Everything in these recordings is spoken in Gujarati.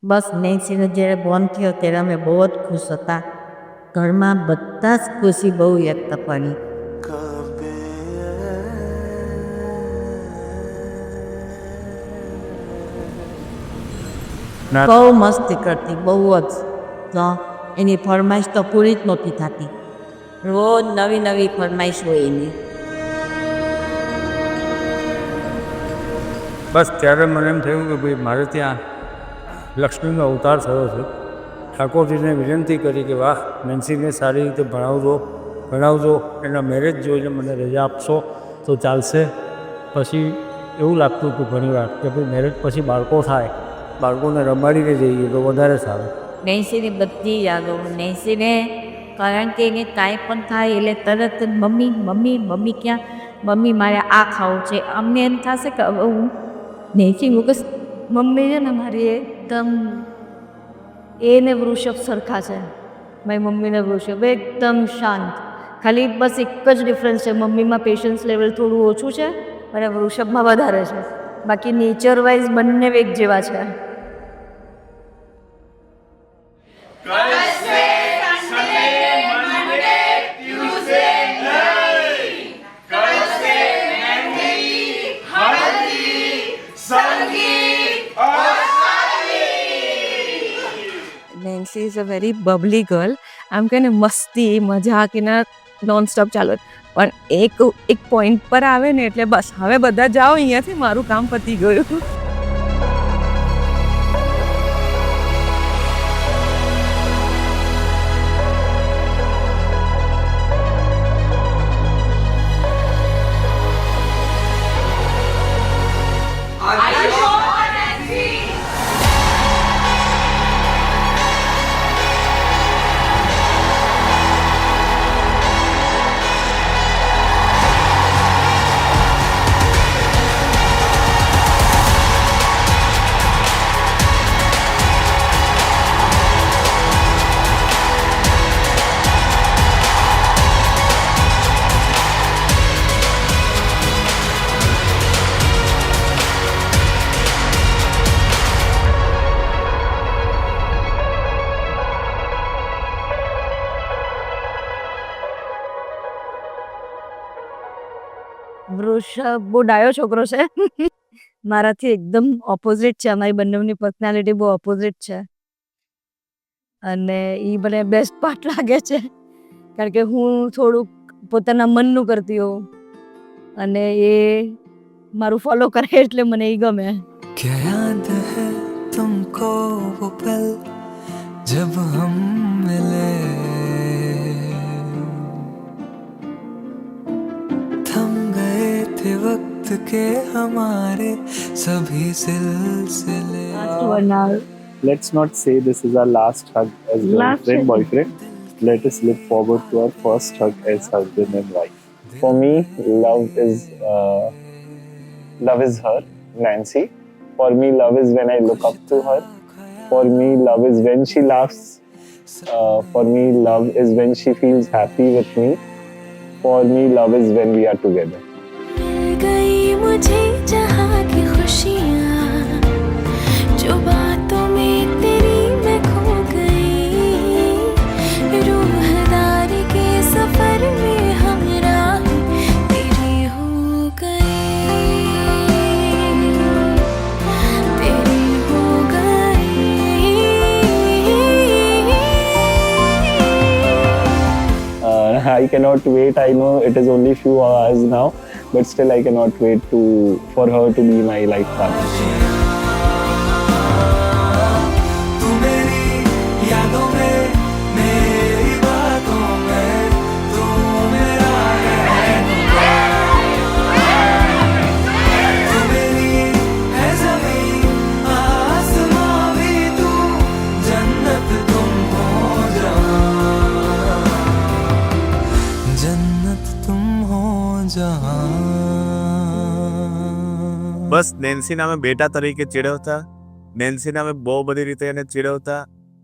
બસ નેન્સીનો જ્યારે બોર્ન થયો ત્યારે અમે બહુ જ ખુશ હતા. ઘરમાં બધા જ ખુશી બહુ વ્યક્ત કરી. બહુ મસ્તી કરતી, બહુ જ. તો એની ફરમાઈશ તો પૂરી જ નહોતી થતી. રોજ નવી નવી ફરમાઈશ હોય એની. બસ ત્યારે મને એમ થયું કે ભાઈ મારે ત્યાં લક્ષ્મીનો અવતાર થયો છે. ઠાકોરજીને વિનંતી કરી કે વાહ, નેન્સીને સારી રીતે ભણાવજો, એના મેરેજ જોઈને મને રજા આપશો તો ચાલશે. પછી એવું લાગતું હતું ઘણીવાર કે ભાઈ મેરેજ પછી બાળકો થાય, બાળકોને રમાડીને જઈએ તો વધારે સારું. નેન્સીની બધી યાદો, નેન્સીને કારણ કે એને કાંઈ પણ થાય એટલે તરત જ મમ્મી મમ્મી મમ્મી ક્યાં, મમ્મી મારે આ ખાવું છે. અમને એમ થશે કે હવે હું નેન્સી મુકેશ મમ્મી છે ને મારી એકદમ એને વૃષભ સરખા છે. મારી મમ્મીને વૃષભ એકદમ શાંત. ખાલી બસ એક જ ડિફરન્સ છે, મમ્મીમાં પેશન્સ લેવલ થોડું ઓછું છે અને વૃષભમાં વધારે છે. બાકી નેચર વાઇઝ બંને એક જેવા છે. Nancy is a very bubbly girl. આમ કે ને મસ્તી મજાક એના નોનસ્ટોપ ચાલુ. પણ એક પોઈન્ટ પર આવે ને એટલે બસ હવે બધા જાઓ અહીંયાથી, મારું કામ પતી ગયું. વૃષભ બહુ ડાયો છોકરો છે. મારાથી એકદમ ઓપોઝિટ છે. અમારી બંનેની પર્સનાલિટી બહુ ઓપોઝિટ છે અને એ મને બેસ્ટ પાર્ટ લાગે છે, કારણ કે હું થોડુંક પોતાના મનનું કરતી હોઉં અને એ મારું ફોલો કરે એટલે મને એ ગમે. क्या याद है तुमको वो पल जब हम मिले, थम गए थे वक्त के हमारे सभी सिलसिले. Let's not say this is our last hug as girlfriend, boyfriend. Let us look forward to our first hug as husband and wife. For me, love is her, Nancy. For me, love is when I look up to her. For me, love is when she laughs. For me, love is when she feels happy with me. For me, love is when we are together. मिल गई मुझे जहाँ की खुशियाँ, जो बातों में तेरी मैं खो गई, रूहदारी के सफर में हमरा तेरी हो गई. I cannot wait. I know it is only few hours now, but still I cannot wait for her to be my life partner. तू मेरी यादों में, मेरी बातों में, तू मेरा तू मेरी है ज़मीन आसमां भी, तू जन्नत तुम हो जहाँ, जन्नत तुम हो जहाँ. બસ નેન્સીને અમે બેટા તરીકે ચીડવતા, નેન્સીને અમે બહુ બધી રીતે એને ચીડવતા.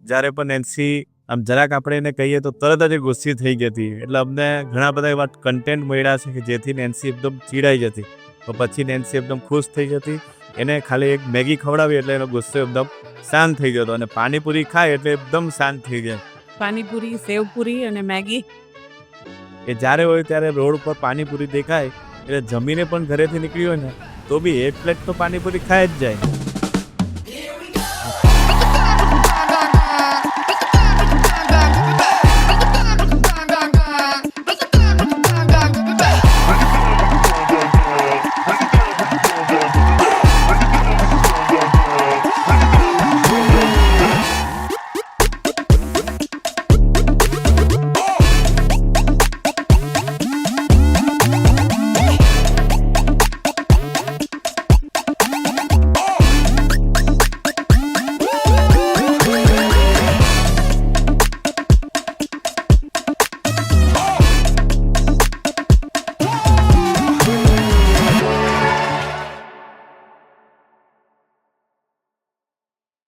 જ્યારે પણ નેન્સી આમ જરાક આપણે એને કહીએ તો તરત જ ગુસ્સે થઈ જતી. એટલે અમને ઘણા બધા એવા કન્ટેન્ટ મળ્યા છે કે જેથી નેન્સી એકદમ ચીડાઈ જતી, તો પછી નેન્સી એકદમ ખુશ થઈ જતી એને ખાલી એક મેગી ખવડાવી એટલે એનો ગુસ્સો એકદમ શાંત થઈ ગયો હતો અને પાણીપુરી ખાય એટલે એકદમ શાંત થઈ જાય. પાણીપુરી, સેવપુરી અને મેગી. એ જ્યારે હોય ત્યારે રોડ ઉપર પાણીપુરી દેખાય એટલે જમીને પણ ઘરેથી નીકળી હોય ને તો બી એક પ્લેટ તો પાણીપુરી ખાય જ જાય.